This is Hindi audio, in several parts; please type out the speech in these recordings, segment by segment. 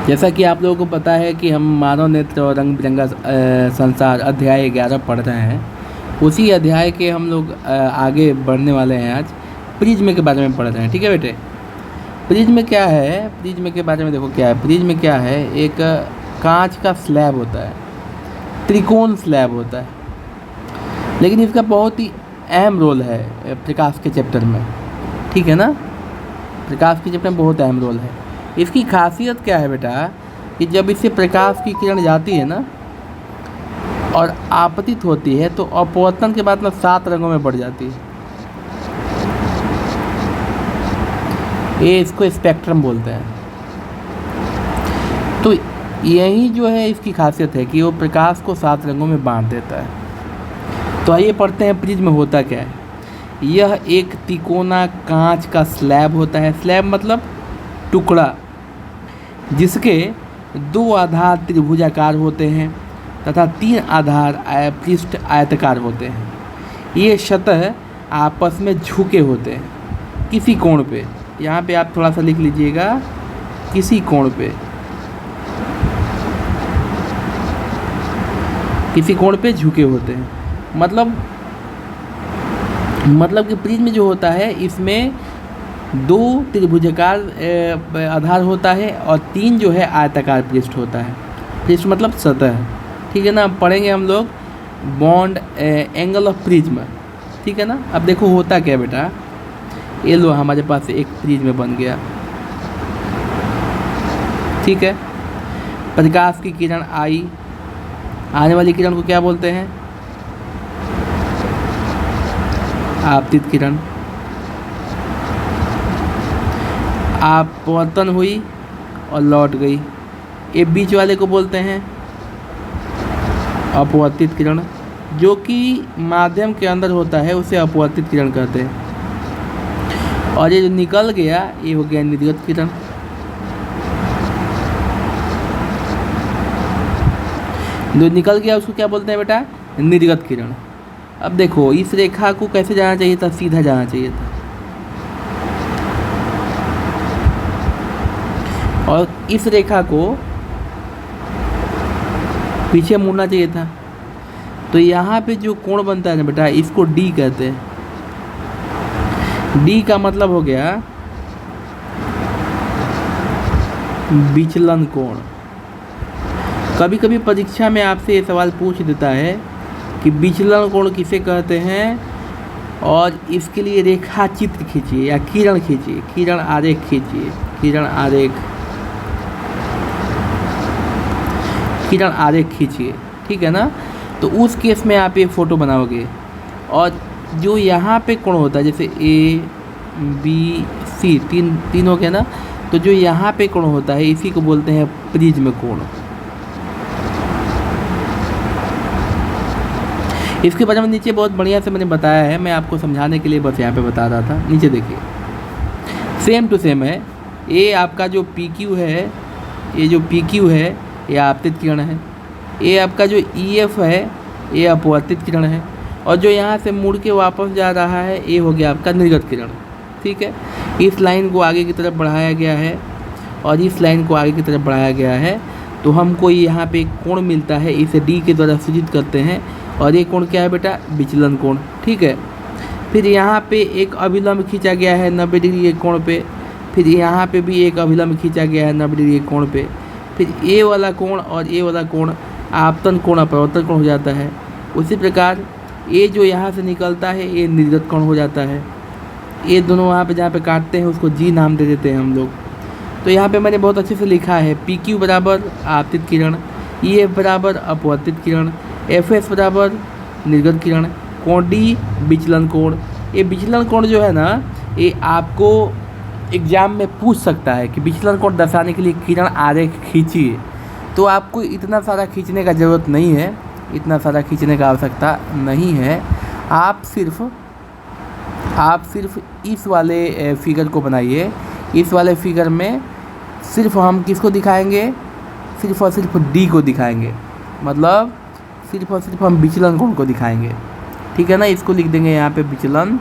जैसा कि आप लोगों को पता है कि हम मानव नेत्र और रंग बिरंगा संसार अध्याय 11 पढ़ रहे हैं। उसी अध्याय के हम लोग आगे बढ़ने वाले हैं। आज प्रिज्म के बारे में पढ़ रहे हैं। ठीक है बेटे, प्रिज्म क्या है, प्रिज्म के बारे में देखो क्या है। प्रिज्म क्या है, एक कांच का स्लैब होता है, त्रिकोण स्लैब होता है, लेकिन इसका बहुत ही अहम रोल है प्रकाश के चैप्टर में। ठीक है ना, प्रकाश के चैप्टर में बहुत अहम रोल है। इसकी खासियत क्या है बेटा, कि जब इससे प्रकाश की किरण जाती है ना और आपतित होती है तो अपवर्तन के बाद में 7 रंगों में बढ़ जाती है। ये इसको स्पेक्ट्रम बोलते हैं। तो यही जो है इसकी खासियत है कि वो प्रकाश को 7 रंगों में बांट देता है। तो आइए पढ़ते हैं प्रिज्म होता क्या है। यह एक तिकोना कांच का स्लैब होता है। स्लैब मतलब टुकड़ा, जिसके 2 आधार त्रिभुजाकार होते हैं तथा 3 आधार पृष्ठ आयताकार होते हैं। ये सतह आपस में झुके होते हैं किसी कोण पे। यहाँ पे आप थोड़ा सा लिख लीजिएगा, किसी कोण पे, किसी कोण पे झुके होते हैं। मतलब कि प्रिज्म जो होता है इसमें 2 त्रिभुजाकार आधार होता है और 3 जो है आयताकार पृष्ठ होता है। पृष्ठ मतलब सतह। ठीक है ना, पढ़ेंगे हम लोग बॉन्ड एंगल ऑफ प्रिज्म। ठीक है ना। अब देखो होता क्या बेटा, ये लो हमारे पास एक प्रिज्म बन गया। ठीक है, प्रकाश की किरण आई, आने वाली किरण को क्या बोलते हैं, आपतित किरण। अपवर्तन हुई और लौट गई, ये बीच वाले को बोलते हैं अपवर्तित किरण। जो कि माध्यम के अंदर होता है उसे अपवर्तित किरण कहते हैं। और ये जो निकल गया ये हो गया निर्गत किरण। जो निकल गया उसको क्या बोलते हैं बेटा, निर्गत किरण। अब देखो इस रेखा को कैसे जाना चाहिए था, सीधा जाना चाहिए था, और इस रेखा को पीछे मुड़ना चाहिए था। तो यहाँ पे जो कोण बनता है ना बेटा, इसको डी कहते हैं। डी का मतलब हो गया विचलन कोण। कभी कभी परीक्षा में आपसे ये सवाल पूछ देता है कि विचलन कोण किसे कहते हैं, और इसके लिए रेखा चित्र खींचिए या किरण खींचिए, किरण आरेख खींचिए, किरण आरेख खींचिए। ठीक है ना। तो उस केस में आप ये फ़ोटो बनाओगे, और जो यहाँ पे कोण होता है जैसे ए बी सी, तीन हो गया ना, तो जो यहाँ पे कोण होता है इसी को बोलते हैं प्रिज्म कोण। इसके बारे में नीचे बहुत बढ़िया से मैंने बताया है, मैं आपको समझाने के लिए बस यहाँ पे बता रहा था। नीचे देखिए सेम टू सेम है। ये आपका जो पी क्यू है, ये जो पी क्यू है ये आपतित किरण है। ये आपका जो ई एफ है ये अपवर्तित किरण है। और जो यहाँ से मुड़ के वापस जा रहा है ये हो गया आपका निर्गत किरण। ठीक है, इस लाइन को आगे की तरफ बढ़ाया गया है और इस लाइन को आगे की तरफ बढ़ाया गया है, तो हमको यहाँ पे एक कोण मिलता है, इसे डी के द्वारा सूचित करते हैं। और ये कोण क्या है बेटा, विचलन कोण। ठीक है, फिर यहाँ पे एक अभिलंब खींचा गया है 90 डिग्री के कोण पे, फिर यहाँ पे भी एक अभिलंब खींचा गया है 90 डिग्री के कोण पे। फिर ए वाला कोण और ए वाला कोण आपतन कोण अपवर्तन कोण हो जाता है। उसी प्रकार ये जो यहाँ से निकलता है ये निर्गत कोण हो जाता है। ये दोनों वहाँ पे जहाँ पे काटते हैं उसको जी नाम दे देते हैं हम लोग। तो यहाँ पे मैंने बहुत अच्छे से लिखा है, पी क्यू बराबर आपतित किरण, ई एफ बराबर अपवर्तित किरण, एफ एस बराबर निर्गत किरण, कोण डी विचलन कोण। ये विचलन कोण जो है ना, ये आपको एग्जाम में पूछ सकता है कि विचलन कोण दर्शाने के लिए किरण आरेख खींचिए। तो आपको इतना सारा खींचने का ज़रूरत नहीं है, इतना सारा खींचने का आवश्यकता नहीं है। आप सिर्फ इस वाले फिगर को बनाइए। इस वाले फिगर में सिर्फ हम किसको दिखाएंगे, सिर्फ और सिर्फ डी को दिखाएंगे, मतलब सिर्फ और सिर्फ हम विचलन कोण को दिखाएंगे। ठीक है ना, इसको लिख देंगे यहाँ पे विचलन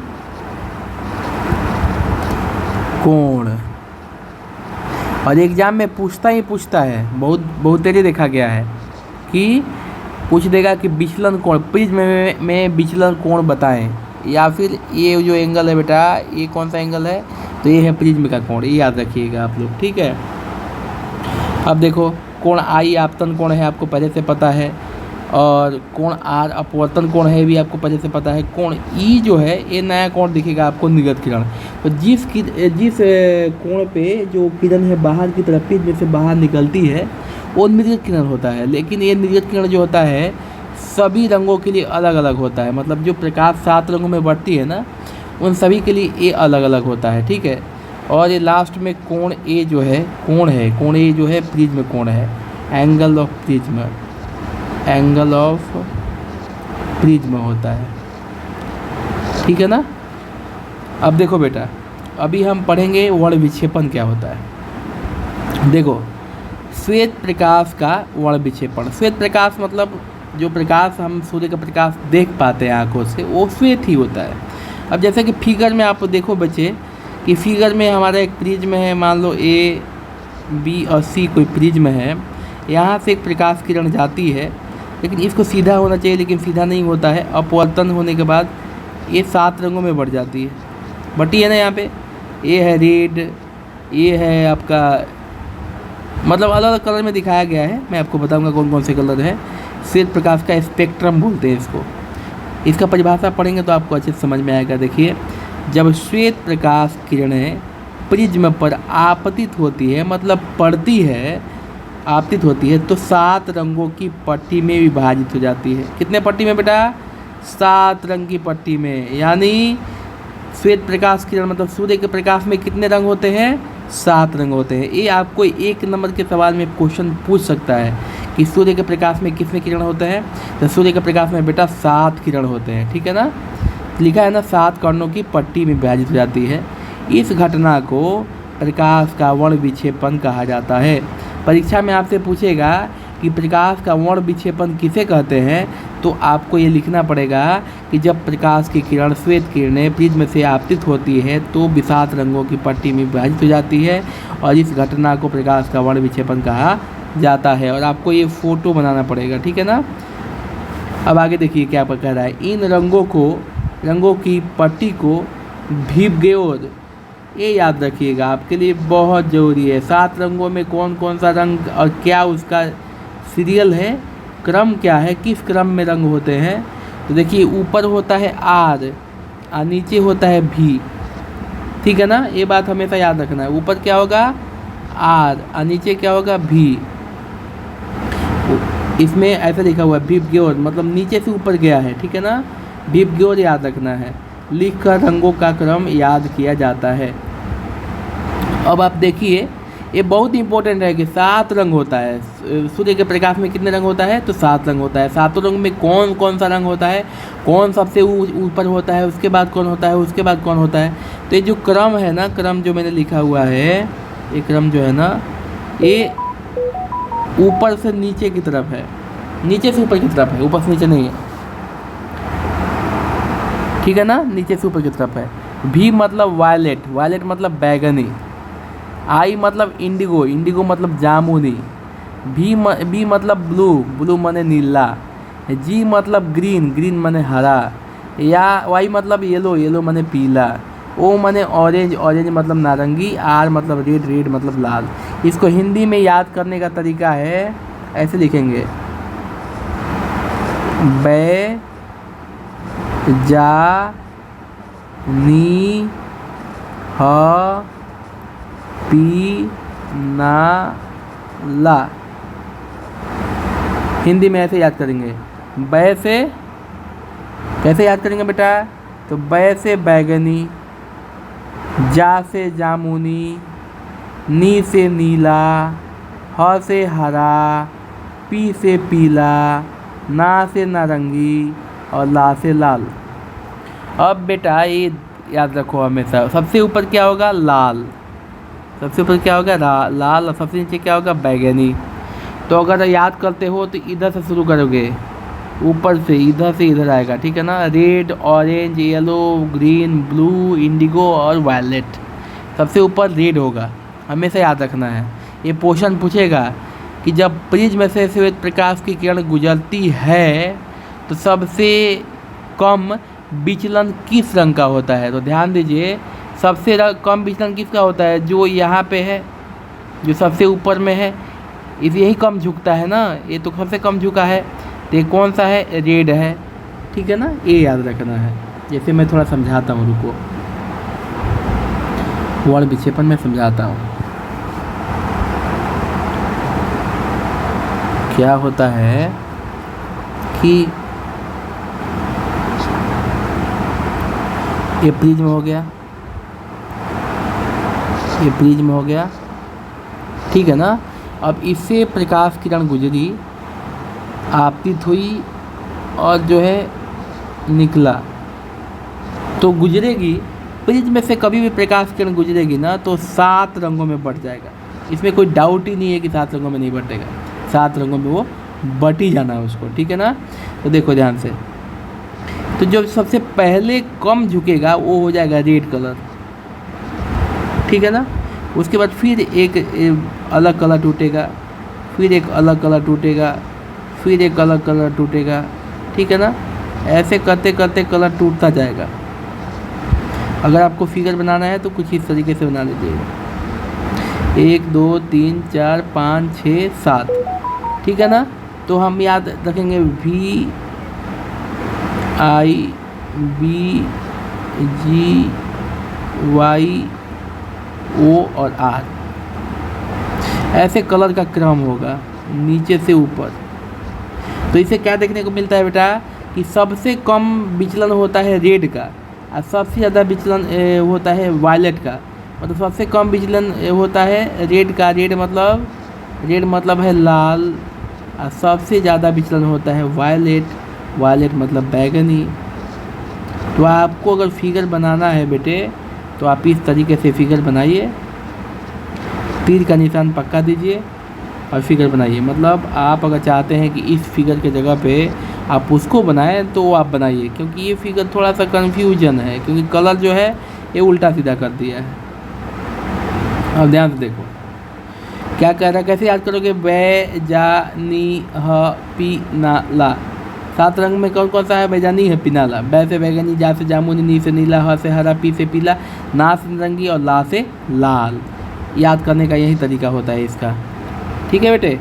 कोण। और एग्ज़ाम में पूछता ही पूछता है, बहुत तेज़ी देखा गया है कि पूछ देगा कि विचलन कोण, प्रिज्म में विचलन कोण बताएं, या फिर ये जो एंगल है बेटा, ये कौन सा एंगल है, तो ये है प्रिज्म का कोण, ये याद रखिएगा आप लोग, ठीक है। अब देखो कोण आई आपतन कोण है, आपको पहले से पता है, और कोण आर अपवर्तन कोण है, भी आपको पहले से पता है। कोण ई जो है ये नया कोण दिखेगा आपको, निर्गत किरण। तो जिस कोण पे जो किरण है बाहर की तरफ प्रिज्म से बाहर निकलती है वो निर्गत किरण होता है। लेकिन ये निर्गत किरण जो होता है सभी रंगों के लिए अलग अलग होता है, मतलब जो प्रकाश 7 रंगों में बढ़ती है ना, उन सभी के लिए ये अलग अलग होता है, ठीक है। और ये लास्ट में कोण ए जो है, कोण ए जो है प्रिज्म कोण है, angle of prism, angle of prism होता है, ठीक है ना। अब देखो बेटा, अभी हम पढ़ेंगे वर्ण विक्षेपण क्या होता है। देखो श्वेत प्रकाश का वर्ण विक्षेपण, श्वेत प्रकाश मतलब जो प्रकाश हम सूर्य का प्रकाश देख पाते हैं आंखों से, वो श्वेत ही होता है। अब जैसे कि फिगर में आप देखो बच्चे कि फिगर में हमारा एक प्रिज्म है, मान लो ए बी और सी कोई प्रिज्म है, यहाँ से एक प्रकाश किरण जाती है, लेकिन इसको सीधा होना चाहिए लेकिन सीधा नहीं होता है। अपवर्तन होने के बाद ये 7 रंगों में बढ़ जाती है, बटी है ना, यहाँ पे ये है रेड, ये है आपका, मतलब अलग अलग कलर में दिखाया गया है, मैं आपको बताऊंगा कौन कौन से कलर है। श्वेत प्रकाश का स्पेक्ट्रम बोलते हैं इसको, इसका परिभाषा पढ़ेंगे तो आपको अच्छे से समझ में आएगा। देखिए, जब श्वेत प्रकाश किरणें प्रिज्म पर आपतित होती है, मतलब पड़ती है, आपतित होती है, तो 7 रंगों की पट्टी में विभाजित हो जाती है। कितने पट्टी में बेटा? 7 रंग की पट्टी में। यानी श्वेत प्रकाश किरण मतलब सूर्य के प्रकाश में कितने रंग होते हैं? 7 रंग होते हैं। ये आपको 1 नंबर के सवाल में क्वेश्चन पूछ सकता है कि सूर्य के प्रकाश में कितने किरण होते हैं, तो सूर्य के प्रकाश में बेटा 7 किरण होते हैं, ठीक है ना। लिखा है ना, 7 कर्णों की पट्टी में विभाजित हो जाती है। इस घटना को प्रकाश का वर्ण विक्षेपण कहा जाता है। परीक्षा में आपसे पूछेगा कि प्रकाश का वर्ण विक्षेपण किसे कहते हैं, तो आपको ये लिखना पड़ेगा कि जब प्रकाश की किरण, श्वेत किरणें प्रिज्म से आपतित होती है तो 7 रंगों की पट्टी में विभाजित हो जाती है, और इस घटना को प्रकाश का वर्ण विक्षेपण कहा जाता है। और आपको ये फ़ोटो बनाना पड़ेगा, ठीक है ना। अब आगे देखिए क्या कह रहा है। इन रंगों की पट्टी को भिबगयोर, ये याद रखिएगा, आपके लिए बहुत ज़रूरी है। 7 रंगों में कौन कौन सा रंग और क्या उसका सीरियल है, क्रम क्या है, किस क्रम में रंग होते हैं। तो देखिए, ऊपर होता है आर और नीचे होता है भी, ठीक है ना। ये बात हमेशा याद रखना है। ऊपर क्या होगा? आर, और नीचे क्या होगा? भी। इसमें ऐसा लिखा हुआ है भिबगयोर, मतलब नीचे से ऊपर गया है, ठीक है ना। भिबगयोर याद रखना है। लिखकर रंगों का क्रम याद किया जाता है। अब आप देखिए, ये बहुत इंपॉर्टेंट है कि 7 रंग होता है सूर्य के प्रकाश में। कितने रंग होता है? तो 7 रंग होता है। 7 रंग में कौन कौन सा रंग होता है, कौन सबसे ऊपर होता है, उसके बाद कौन होता है, उसके बाद कौन होता है। तो ये जो क्रम है ना, क्रम जो मैंने लिखा हुआ है, ये क्रम जो है ना, ये ऊपर से नीचे की तरफ है, नीचे से ऊपर की तरफ है, ऊपर से नीचे नहीं है, ठीक है ना। नीचे से ऊपर की तरफ है। भी मतलब वायलेट, वायलेट मतलब बैगनी। आई मतलब इंडिगो, इंडिगो मतलब जामुनी। बी मतलब ब्लू, ब्लू माने नीला। जी मतलब ग्रीन, ग्रीन माने हरा। या वाई मतलब येलो, येलो माने पीला। ओ माने ऑरेंज, ऑरेंज मतलब नारंगी। आर मतलब रेड, रेड मतलब लाल। इसको हिंदी में याद करने का तरीका है, ऐसे लिखेंगे, बै जा नी ह पी ना ला। हिंदी में ऐसे याद करेंगे। बै से कैसे याद करेंगे बेटा? तो बै से बैगनी, जा से जामुनी, नी से नीला, ह से हरा, पी से पीला, ना से नारंगी और ला से लाल। अब बेटा ये याद रखो हमेशा, सबसे ऊपर क्या होगा? लाल। सबसे ऊपर क्या होगा? लाल। और सबसे नीचे क्या होगा? बैगनी। तो अगर याद करते हो तो इधर से शुरू करोगे, ऊपर से इधर आएगा, ठीक है ना। Red, orange, yellow, green, blue, Indigo और वायलेट। सबसे ऊपर रेड होगा, हमेशा याद रखना है। ये क्वेश्चन पूछेगा कि जब प्रिज्म से श्वेत प्रकाश की किरण गुजरती है तो सबसे कम विचलन किस रंग का होता है। तो ध्यान दीजिए, सबसे कम विचलन किसका होता है, जो यहाँ पे है, जो सबसे ऊपर में है, इस यही कम झुकता है ना, ये तो सबसे कम झुका है, तो ये कौन सा है, रेड है, ठीक है ना, ये याद रखना है। जैसे मैं थोड़ा समझाता हूँ, रुको, वर्ण विक्षेपण में समझाता हूँ। क्या होता है कि ये प्रिज्म हो गया, ये प्रिज्म हो गया, ठीक है ना। अब इससे प्रकाश किरण गुजरी, आपतित हुई और जो है निकला, तो गुजरेगी, प्रिज्म में से कभी भी प्रकाश किरण गुजरेगी ना तो 7 रंगों में बट जाएगा। इसमें कोई डाउट ही नहीं है कि 7 रंगों में नहीं बटेगा, 7 रंगों में वो बट ही जाना है उसको, ठीक है ना। तो देखो ध्यान से, तो जो सबसे पहले कम झुकेगा वो हो जाएगा रेड कलर, ठीक है ना। उसके बाद फिर एक अलग कलर टूटेगा, फिर एक अलग कलर टूटेगा, फिर एक अलग कलर टूटेगा, ठीक है ना। ऐसे करते करते कलर टूटता जाएगा। अगर आपको फिगर बनाना है तो कुछ इस तरीके से बना लीजिएगा, 1 2 3 4 5 6 7, ठीक है ना। तो हम याद रखेंगे V I B G Y O और R, ऐसे कलर का क्रम होगा नीचे से ऊपर। तो इसे क्या देखने को मिलता है बेटा कि सबसे कम विचलन होता है रेड का और सबसे ज़्यादा विचलन होता है वायलेट का। मतलब सबसे कम विचलन होता है रेड का, रेड मतलब है लाल, और सबसे ज़्यादा विचलन होता है वायलेट, वायलेट मतलब बैगनी। तो आपको अगर फिगर बनाना है बेटे तो आप इस तरीके से फिगर बनाइए, तीर का निशान पक्का दीजिए और फिगर बनाइए। मतलब आप अगर चाहते हैं कि इस फिगर के जगह पे आप उसको बनाएं तो आप बनाइए, क्योंकि ये फिगर थोड़ा सा कन्फ्यूजन है, क्योंकि कलर जो है ये उल्टा सीधा कर दिया है। अब ध्यान से देखो क्या कह रहा है, कैसे याद करोगे, बैजानी ह पी ना ला, 7 रंग में कौन कौन सा है, बैजानी है पिनाला, बै से बैगनी, जा से जामुनी, नी से नीला, ह से हरा, पी से पीला, ना से नारंगी और ला से लाल। याद करने का यही तरीका होता है इसका, ठीक है बेटे।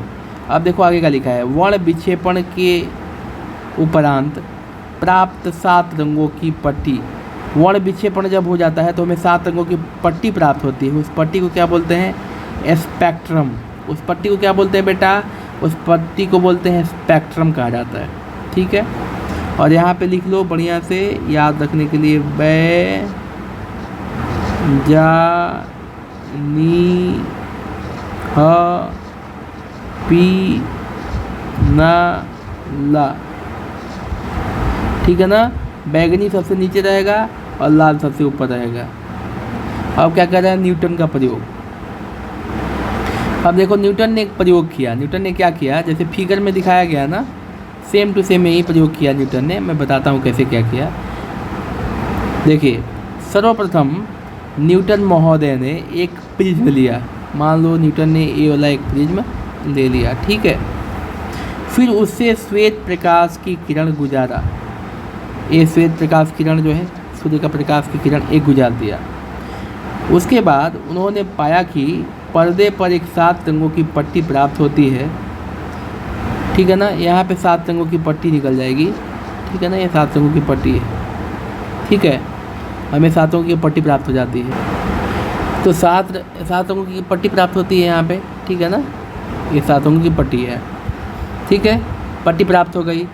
अब देखो आगे का लिखा है, वर्ण विक्षेपण के उपरांत प्राप्त 7 रंगों की पट्टी। वर्ण विक्षेपण जब हो जाता है तो हमें 7 रंगों की पट्टी प्राप्त होती है। उस पट्टी को क्या बोलते हैं, स्पेक्ट्रम। उस पट्टी को क्या बोलते हैं बेटा, उस पट्टी को बोलते हैं स्पेक्ट्रम कहा जाता है, ठीक है। और यहाँ पे लिख लो बढ़िया से याद रखने के लिए, बै जा नी ह पी ना ला, ठीक है ना। बैगनी सबसे नीचे रहेगा और लाल सबसे ऊपर रहेगा। अब क्या कर रहा है, न्यूटन का प्रयोग। अब देखो न्यूटन ने एक प्रयोग किया। न्यूटन ने क्या किया, जैसे फिगर में दिखाया गया ना, सेम टू सेम यही प्रयोग किया न्यूटन ने। मैं बताता हूँ कैसे क्या किया। देखिए सर्वप्रथम न्यूटन महोदय ने एक प्रिज्म लिया। मान लो न्यूटन ने ये वाला एक प्रिज्म ले लिया, ठीक है। फिर उससे श्वेत प्रकाश की किरण गुजारा। ये श्वेत प्रकाश किरण जो है, सूर्य का प्रकाश की किरण एक गुजार दिया। उसके बाद उन्होंने पाया कि पर्दे पर एक 7 रंगों की पट्टी प्राप्त होती है, ठीक है ना। यहाँ पे 7 रंगों की पट्टी निकल जाएगी, ठीक है ना। ये 7 रंगों की पट्टी है, ठीक है। हमें 7 रंगों की पट्टी प्राप्त हो जाती है। तो 7 रंगों की पट्टी प्राप्त होती है यहाँ पे, ठीक है ना। ये 7 रंगों की पट्टी है, ठीक है। पट्टी प्राप्त हो गई।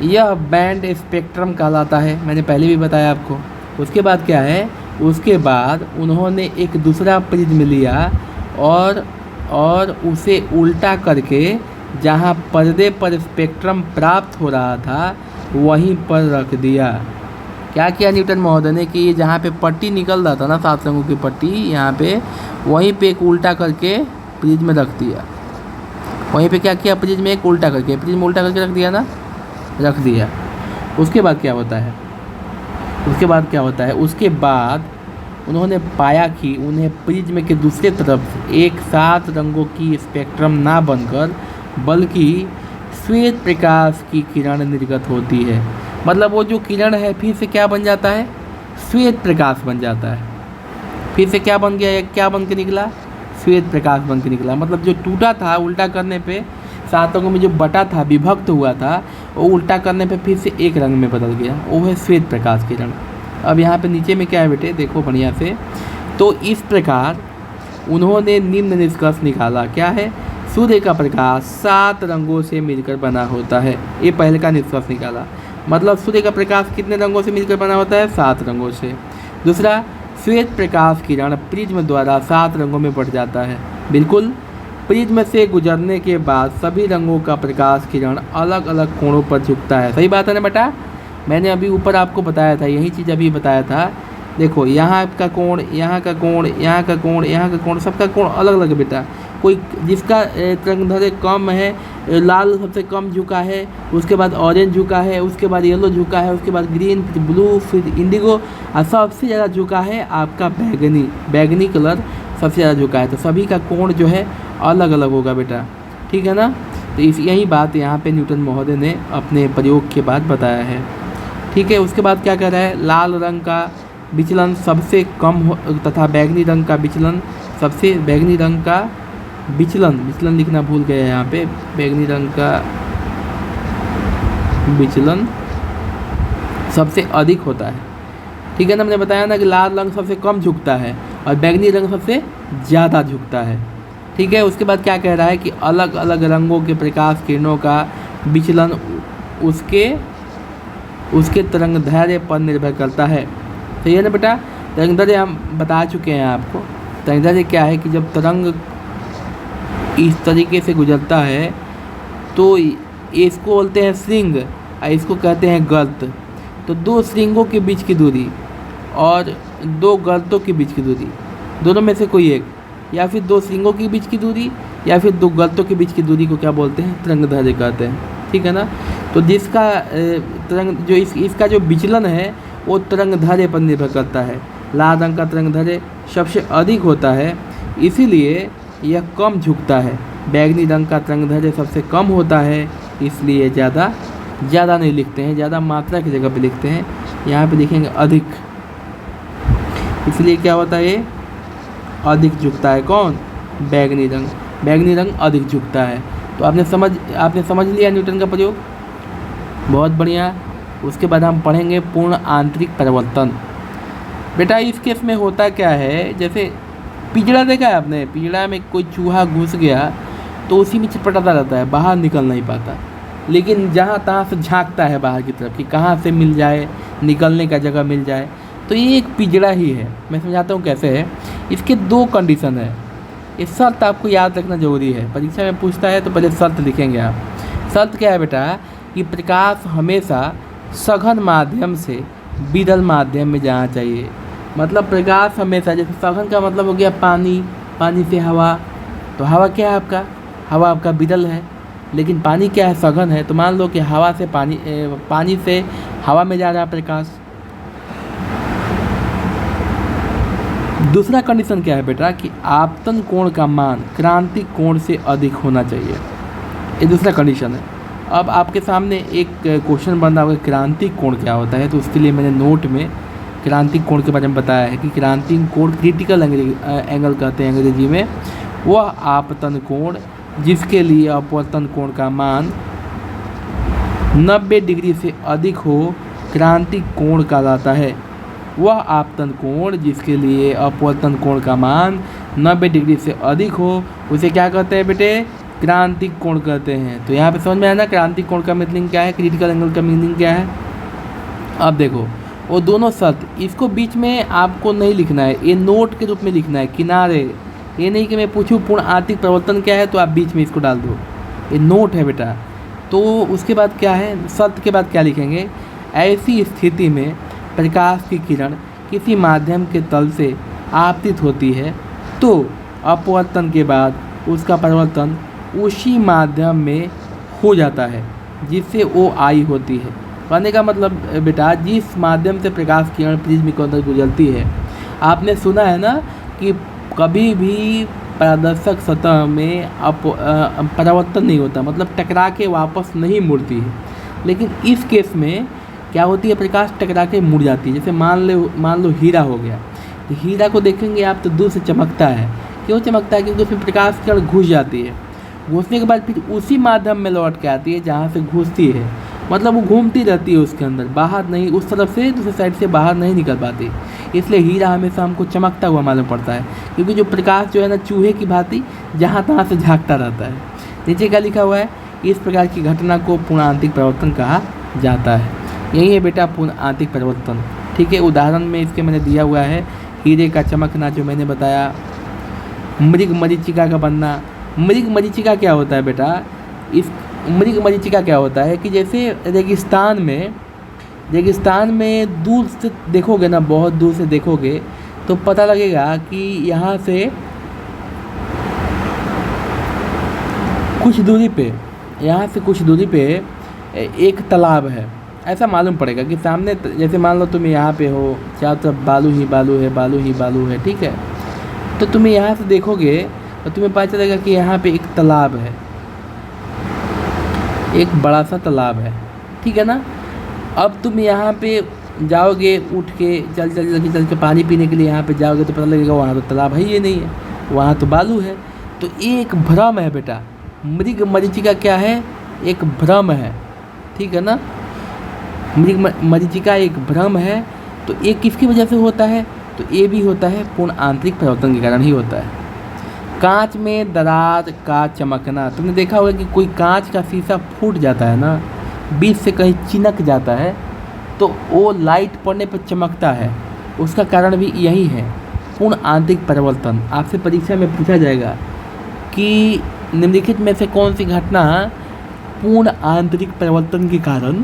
यह बैंड स्पेक्ट्रम कहलाता है, मैंने पहले भी बताया आपको। उसके बाद क्या है, उसके बाद उन्होंने एक दूसरा प्रिज्म लिया और उसे उल्टा करके जहाँ पर्दे पर स्पेक्ट्रम प्राप्त हो रहा था वहीं पर रख दिया। क्या किया न्यूटन महोदय ने कि ये जहाँ पे पट्टी निकल रहा था ना, 7 रंगों की पट्टी, यहाँ पे वहीं पे एक उल्टा करके प्रिज्म रख दिया। वहीं पे क्या किया, प्रिज्म एक उल्टा करके, प्रिज्म उल्टा करके रख दिया ना, रख दिया। उसके बाद क्या होता है, उसके बाद उन्होंने पाया कि उन्हें प्रिज्म के दूसरे तरफ एक साथ रंगों की स्पेक्ट्रम ना बनकर बल्कि श्वेत प्रकाश की किरण निर्गत होती है। मतलब वो जो किरण है फिर से क्या बन जाता है, श्वेत प्रकाश बन जाता है। फिर से क्या बन गया, क्या बन के निकला, श्वेत प्रकाश बन के निकला। मतलब जो टूटा था उल्टा करने पे, 7 रंगों में जो बटा था, विभक्त हुआ था, वो उल्टा करने पे फिर से एक रंग में बदल गया, वो है श्वेत प्रकाश किरण। अब यहाँ पे नीचे में क्या है बेटे, देखो बढ़िया से। तो इस प्रकार उन्होंने निम्न निष्कर्ष निकाला, क्या है, सूर्य का प्रकाश 7 रंगों से मिलकर बना होता है। ये पहले का निष्कर्ष निकाला। मतलब सूर्य का प्रकाश कितने रंगों से मिलकर बना होता है, 7 रंगों से। दूसरा, श्वेत प्रकाश किरण प्रिज्म द्वारा 7 रंगों में बढ़ जाता है। बिल्कुल, प्रिज्म से गुजरने के बाद सभी रंगों का प्रकाश किरण अलग अलग कोणों पर झुकता है। सही बात है ना बेटा, मैंने अभी ऊपर आपको बताया था, यही चीज़ अभी बताया था। देखो यहाँ का कोण, यहाँ का कोण, यहाँ का कोण, यहाँ का कोण, सबका कोण अलग अलग है बेटा। कोई जिसका तरंगदैर्घ्य कम है, लाल सबसे कम झुका है, उसके बाद ऑरेंज झुका है, उसके बाद येलो झुका है, उसके बाद ग्रीन, फिर ब्लू, फिर इंडिगो, और सबसे ज़्यादा झुका है आपका बैगनी। बैगनी कलर सबसे ज़्यादा झुका है। तो सभी का कोण जो है अलग अलग होगा बेटा, ठीक है ना। तो यही बात यहाँ पे न्यूटन महोदय ने अपने प्रयोग के बाद बताया है, ठीक है। उसके बाद क्या कह रहा है, लाल रंग का विचलन सबसे कम हो तथा बैगनी रंग का विचलन सबसे, बैगनी रंग का विचलन लिखना भूल गए यहाँ पे, बैगनी रंग का विचलन सबसे अधिक होता है, ठीक है ना। मैंने बताया ना कि लाल रंग सबसे कम झुकता है और बैगनी रंग सबसे ज़्यादा झुकता है, ठीक है। उसके बाद क्या कह रहा है कि अलग अलग रंगों के प्रकाश किरणों का विचलन उसके तरंगदैर्घ्य पर निर्भर करता है। सही है ना बेटा। तरंगदैर्घ्य हम बता चुके हैं आपको। तरंगदैर्घ्य क्या है कि जब तरंग इस तरीके से गुजरता है तो इसको बोलते हैं श्रृंग और इसको कहते हैं गर्त। तो 2 श्रृंगों के बीच की दूरी और 2 गर्तों के बीच की दूरी, दोनों में से कोई एक, या फिर 2 श्रृंगों के बीच की दूरी या फिर 2 गर्तों के बीच की दूरी को क्या बोलते हैं, तरंगदैर्घ्य कहते हैं, ठीक है ना। तो जिसका तरंग जो इसका जो विचलन है वो तरंगदैर्घ्य पर निर्भर करता है। लाल रंग का तरंगदैर्घ्य सबसे अधिक होता है, इसीलिए यह कम झुकता है। बैगनी रंग का तरंगदैर्घ्य सबसे कम होता है, इसलिए ज़्यादा नहीं लिखते हैं, ज़्यादा मात्रा की जगह पे लिखते हैं। यहाँ पे लिखेंगे अधिक, इसलिए क्या होता है, ये अधिक झुकता है। कौन, बैगनी रंग। बैगनी रंग अधिक झुकता है। तो आपने समझ लिया न्यूटन का प्रयोग, बहुत बढ़िया। उसके बाद हम पढ़ेंगे पूर्ण आंतरिक परिवर्तन। बेटा इस केस में होता क्या है, जैसे पिंजड़ा देखा है आपने, पिंजड़ा में कोई चूहा घुस गया तो उसी में चिपटाता रहता है, बाहर निकल नहीं पाता, लेकिन जहाँ तहाँ से झांकता है बाहर की तरफ कि कहाँ से मिल जाए, निकलने का जगह मिल जाए। तो ये एक पिंजड़ा ही है। मैं समझाता हूँ कैसे है। इसके 2 कंडीशन है। ये शर्त आपको याद रखना जरूरी है, परीक्षा में पूछता है तो पहले शर्त लिखेंगे आप। शर्त क्या है बेटा, कि प्रकाश हमेशा सघन माध्यम से विरल माध्यम में जाना चाहिए। मतलब प्रकाश हमेशा, जैसे सघन का मतलब हो गया पानी, पानी से हवा, तो हवा क्या है आपका, हवा आपका विरल है, लेकिन पानी क्या है, सघन है। तो मान लो कि हवा से पानी से हवा में जा रहा है प्रकाश। दूसरा कंडीशन क्या है बेटा, कि आपतन कोण का मान क्रांतिक कोण से अधिक होना चाहिए। ये दूसरा कंडीशन है। अब आपके सामने एक क्वेश्चन बन रहा होगा क्रांतिक कोण क्या होता है, तो उसके लिए मैंने नोट में क्रांतिक कोण के बारे में बताया है कि क्रांतिक कोण क्रिटिकल एंगल कहते हैं अंग्रेजी में। वह आपतन कोण जिसके लिए अपवर्तन कोण का मान 90 डिग्री से अधिक हो क्रांतिक कोण कहलाता है। वह आपतन कोण जिसके लिए अपवर्तन कोण का मान 90 डिग्री से अधिक हो उसे क्या कहते हैं बेटे, क्रांतिक कोण कहते हैं। तो यहाँ पे समझ में आया ना क्रांतिक कोण का मीनिंग क्या है, क्रिटिकल एंगल का मीनिंग क्या है। अब देखो वो दोनों शर्त, इसको बीच में आपको नहीं लिखना है, ये नोट के रूप में लिखना है किनारे। ये नहीं कि मैं पूछूँ पूर्ण आंतरिक परिवर्तन क्या है तो आप बीच में इसको डाल दो, ये नोट है बेटा। तो उसके बाद क्या है, शर्त के बाद क्या लिखेंगे, ऐसी स्थिति में प्रकाश की किरण किसी माध्यम के तल से आपतित होती है तो अपवर्तन के बाद उसका परिवर्तन उसी माध्यम में हो जाता है जिससे वो आई होती है। कहने का मतलब बेटा, जिस माध्यम से प्रकाश किरण प्रिज्म के अंदर गुजरती है, आपने सुना है ना कि कभी भी पारदर्शक सतह में परावर्तन नहीं होता, मतलब टकरा के वापस नहीं मुड़ती है। लेकिन इस केस में क्या होती है, प्रकाश टकरा के मुड़ जाती है। जैसे मान लो हीरा हो गया, तो हीरा को देखेंगे आप तो दूर से चमकता है। क्यों चमकता है? क्योंकि उसमें प्रकाश की किरण घुस जाती है। घुसने के बाद फिर उसी माध्यम में लौट के आती है जहाँ से घुसती है, मतलब वो घूमती रहती है उसके अंदर, बाहर नहीं, उस तरफ से दूसरी साइड से बाहर नहीं निकल पाती। इसलिए हीरा हमेशा हमको चमकता हुआ मालूम पड़ता है, क्योंकि जो प्रकाश जो है ना, चूहे की भांति जहाँ तहाँ से झाँकता रहता है। नीचे क्या लिखा हुआ है, इस प्रकार की घटना को पूर्ण आंतरिक परिवर्तन कहा जाता है। यही है बेटा पूर्ण आंतरिक परिवर्तन। ठीक है, उदाहरण में इसके मैंने दिया हुआ है, हीरे का चमकना जो मैंने बताया, मृग मरीचिका का बनना। मृग मरीचिका क्या होता है बेटा? इस मृग मरीचिका क्या होता है कि जैसे रेगिस्तान में दूर से देखोगे ना, बहुत दूर से देखोगे तो पता लगेगा कि यहाँ से कुछ दूरी पे एक तालाब है, ऐसा मालूम पड़ेगा कि सामने, जैसे मान लो तुम यहाँ पे हो, चारों तरफ बालू ही बालू है, ठीक है। तो तुम्हें यहाँ से देखोगे तो तुम्हें पता चलेगा कि यहाँ पे एक तालाब है, एक बड़ा सा तालाब है, ठीक है ना। अब तुम यहाँ पे जाओगे, उठ के चल के पानी पीने के लिए यहाँ पे जाओगे तो पता लगेगा वहाँ तो तालाब है, ये नहीं है, वहाँ तो बालू है। तो ये एक भ्रम है बेटा। मृग मरीचिका क्या है? एक भ्रम है, ठीक है ना। मृग मरीचिका एक भ्रम है। तो ये किसकी वजह से होता है? तो ये भी होता है पूर्ण आंतरिक परिवर्तन के कारण ही होता है। कांच में दरार का चमकना। तुमने देखा होगा कि कोई कांच का शीशा फूट जाता है ना, बीच से कहीं चिनक जाता है, तो वो लाइट पड़ने पर चमकता है। उसका कारण भी यही है, पूर्ण आंतरिक परिवर्तन। आपसे परीक्षा में पूछा जाएगा कि निम्नलिखित में से कौन सी घटना पूर्ण आंतरिक परिवर्तन के कारण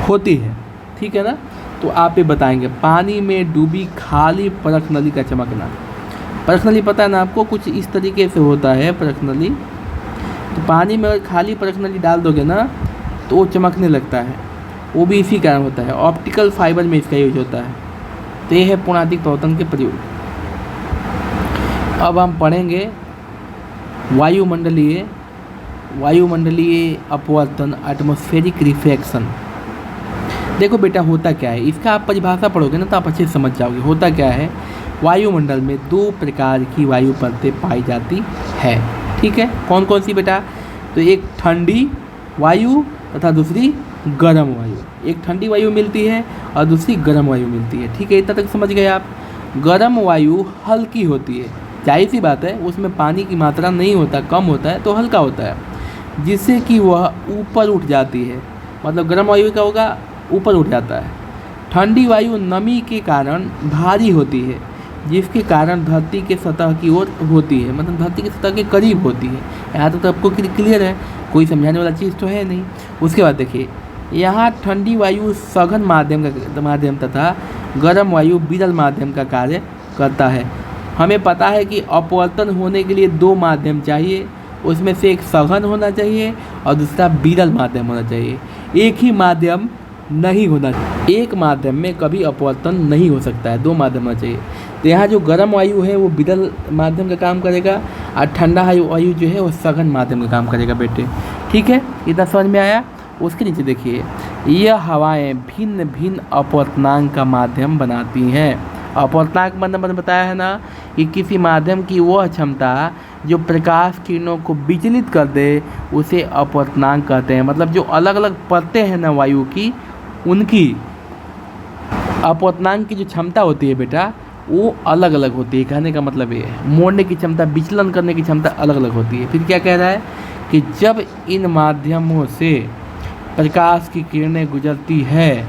होती है, ठीक है ना। तो आप ये बताएंगे, पानी में डूबी खाली परख नली का चमकना। परख नली पता है ना आपको, कुछ इस तरीके से होता है परख नली। तो पानी में खाली परख नली डाल दोगे ना तो वो चमकने लगता है, वो भी इसी कारण होता है। ऑप्टिकल फाइबर में इसका यूज होता है। तो ये है पूर्ण आंतरिक परिवर्तन के प्रयोग। अब हम पढ़ेंगे वायुमंडलीय अपवर्तन, एटमॉस्फेरिक रिफ्रैक्शन। देखो बेटा होता क्या है, इसका आप परिभाषा पढ़ोगे ना तो आप अच्छे से समझ जाओगे। होता क्या है, वायुमंडल में दो प्रकार की वायु परतें पाई जाती है, ठीक है। कौन कौन सी बेटा? तो एक ठंडी वायु तथा दूसरी गर्म वायु। एक ठंडी वायु मिलती है और दूसरी गर्म वायु मिलती है, ठीक है। इतना तक समझ गए आप। गर्म वायु हल्की होती है, जाहिर सी बात है, उसमें पानी की मात्रा नहीं होता, कम होता है, तो हल्का होता है, जिससे कि वह ऊपर उठ जाती है। मतलब गर्म वायु क्या होगा? ऊपर उठ जाता है। ठंडी वायु नमी के कारण भारी होती है, जिसके कारण धरती के सतह की ओर होती है, मतलब धरती की सतह के करीब होती है। यहाँ तो आपको क्लियर है, कोई समझाने वाला चीज़ तो है नहीं। उसके बाद देखिए, यहाँ ठंडी वायु सघन माध्यम तथा गर्म वायु विरल माध्यम का कार्य करता है। हमें पता है कि अपवर्तन होने के लिए दो माध्यम चाहिए, उसमें से एक सघन होना चाहिए और दूसरा विरल माध्यम होना चाहिए। एक ही माध्यम नहीं होना चाहिए, एक माध्यम में कभी अपवर्तन नहीं हो सकता है, दो माध्यम होना चाहिए। तो यहाँ जो गर्म वायु है वो विरल माध्यम का काम करेगा और ठंडा वायु जो है वो सघन माध्यम का काम करेगा बेटे, ठीक है। इतना समझ में आया। उसके नीचे देखिए, यह हवाएं भिन्न भिन्न अपवर्तनांक का माध्यम बनाती हैं। अपवर्तनांक मतलब बताया है ना कि किसी माध्यम की वह क्षमता जो प्रकाश किरणों को विचलित कर दे, उसे अपवर्तनांक कहते हैं। मतलब जो अलग अलग परतें हैं ना वायु की, उनकी अपवर्तनांक की जो क्षमता होती है बेटा, वो अलग अलग होती है। कहने का मतलब ये है, मोड़ने की क्षमता, विचलन करने की क्षमता अलग अलग होती है। फिर क्या कह रहा है कि जब इन माध्यमों से प्रकाश की किरणें गुजरती है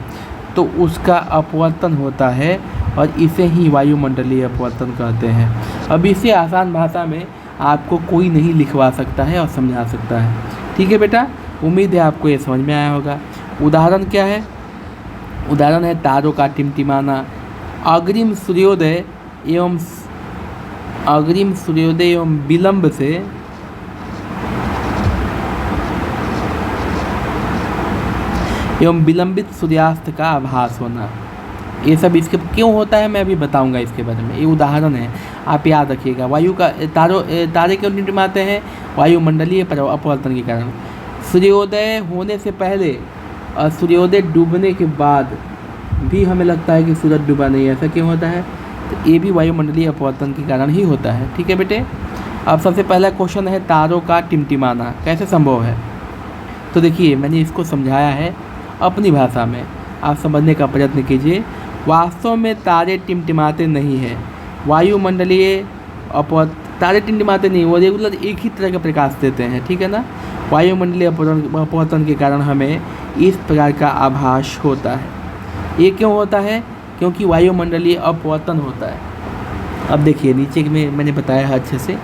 तो उसका अपवर्तन होता है और इसे ही वायुमंडलीय अपवर्तन कहते हैं। अब इसे आसान भाषा में आपको कोई नहीं लिखवा सकता है और समझा सकता है, ठीक है बेटा। उम्मीद है आपको ये समझ में आया होगा। उदाहरण क्या है? उदाहरण है तारों का टिमटिमाना। अग्रिम सूर्योदय एवं विलंब से एवं विलंबित सूर्यास्त का आभास होना। ये सब इसके क्यों होता है मैं अभी बताऊंगा इसके बारे में। ये उदाहरण है, आप याद रखिएगा। वायु का तारे क्यों टिमटिमाते हैं? वायुमंडलीय अपवर्तन के कारण। सूर्योदय होने से पहले और सूर्योदय डूबने के बाद भी हमें लगता है कि सूरज डूबा नहीं है। ऐसा क्यों होता है? तो ये भी वायुमंडलीय अपवर्तन के कारण ही होता है। ठीक है बेटे। अब सबसे पहला क्वेश्चन है तारों का टिमटिमाना कैसे संभव है। तो देखिए मैंने इसको समझाया है अपनी भाषा में, आप समझने का प्रयत्न कीजिए। वास्तव में तारे टिमटिमाते नहीं हैं। वायुमंडलीय तारे टिमटिमाते नहीं, वो रेगुलर एक ही तरह का प्रकाश देते हैं। ठीक है ना। वायुमंडलीय अपवर्तन के कारण हमें इस प्रकार का आभास होता है। ये क्यों होता है? क्योंकि वायुमंडलीय अपवर्तन होता है। अब देखिए नीचे में मैंने बताया है अच्छे से।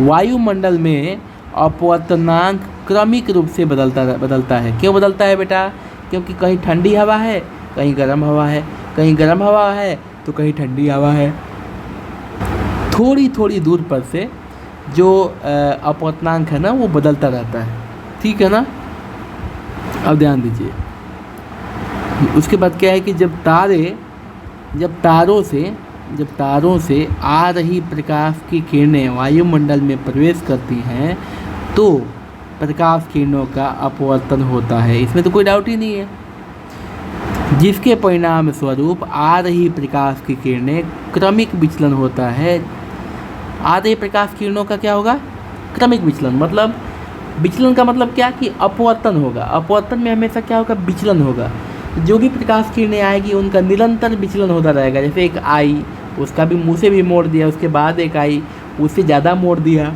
वायुमंडल में अपवर्तनांक क्रमिक रूप से बदलता है। क्यों बदलता है बेटा? क्योंकि कहीं ठंडी हवा है, कहीं गर्म हवा है, कहीं गर्म हवा है तो कहीं ठंडी हवा है। थोड़ी थोड़ी दूर पर से जो अपवर्तनांक है ना वो बदलता रहता है। ठीक है ना। अब ध्यान दीजिए। उसके बाद क्या है कि जब तारों से आ रही प्रकाश की किरणें वायुमंडल में प्रवेश करती हैं तो प्रकाश किरणों का अपवर्तन होता है। इसमें तो कोई डाउट ही नहीं है। जिसके परिणाम स्वरूप आ रही प्रकाश की किरणें क्रमिक विचलन होता है। आ रही प्रकाश किरणों का क्या होगा? क्रमिक विचलन। मतलब विचलन का मतलब क्या कि अपवर्तन होगा। अपवर्तन में हमेशा क्या होगा? विचलन होगा। जो भी प्रकाश किरणें आएगी उनका निरंतर विचलन होता रहेगा। जैसे एक आई, उसका भी मुँह से भी मोड़ दिया, उसके बाद एक आई, उससे ज़्यादा मोड़ दिया,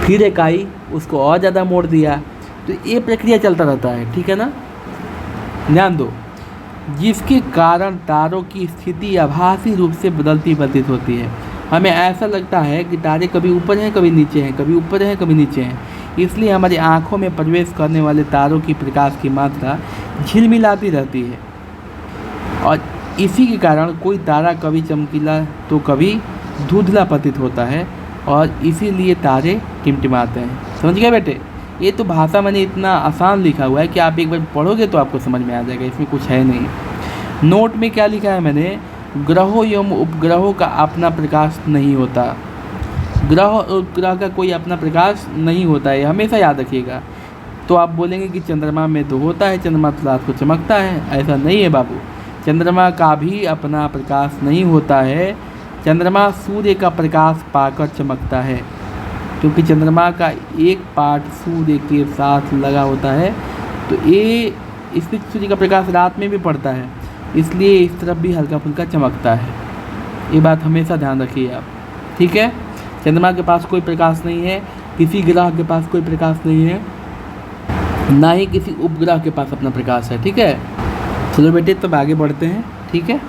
फिर एक आई, उसको और ज़्यादा मोड़ दिया। तो ये प्रक्रिया चलता रहता है। ठीक है ना। ध्यान दो। जिसके कारण तारों की स्थिति आभासी रूप से बदलती प्रतीत होती है। हमें ऐसा लगता है कि तारे कभी ऊपर हैं कभी नीचे हैं, कभी ऊपर हैं कभी नीचे हैं। इसलिए हमारी आँखों में प्रवेश करने वाले तारों की प्रकाश की मात्रा झिलमिलाती रहती है और इसी के कारण कोई तारा कभी चमकीला तो कभी धुंधला प्रतीत होता है और इसीलिए तारे टिमटिमाते हैं। समझ गए बेटे। ये तो भाषा मैंने इतना आसान लिखा हुआ है कि आप एक बार पढ़ोगे तो आपको समझ में आ जाएगा। इसमें कुछ है नहीं। नोट में क्या लिखा है मैंने? ग्रहों एवं उपग्रहों का अपना प्रकाश नहीं होता। ग्रह और उपग्रह का कोई अपना प्रकाश नहीं होता है, हमेशा याद रखिएगा। तो आप बोलेंगे कि चंद्रमा में तो होता है, चंद्रमा तो रात को चमकता है। ऐसा नहीं है बाबू। चंद्रमा का भी अपना प्रकाश नहीं होता है। चंद्रमा सूर्य का प्रकाश पाकर चमकता है क्योंकि चंद्रमा का एक पार्ट सूर्य के साथ लगा होता है। तो ये इसमें सूर्य का प्रकाश रात में भी पड़ता है, इसलिए इस तरफ भी हल्का फुल्का चमकता है। ये बात हमेशा ध्यान रखिए आप। ठीक है। चंद्रमा के पास कोई प्रकाश नहीं है, किसी ग्रह के पास कोई प्रकाश नहीं है, ना ही किसी उपग्रह के पास अपना प्रकाश है। ठीक है। चलो बेटे तब आगे बढ़ते हैं। ठीक है।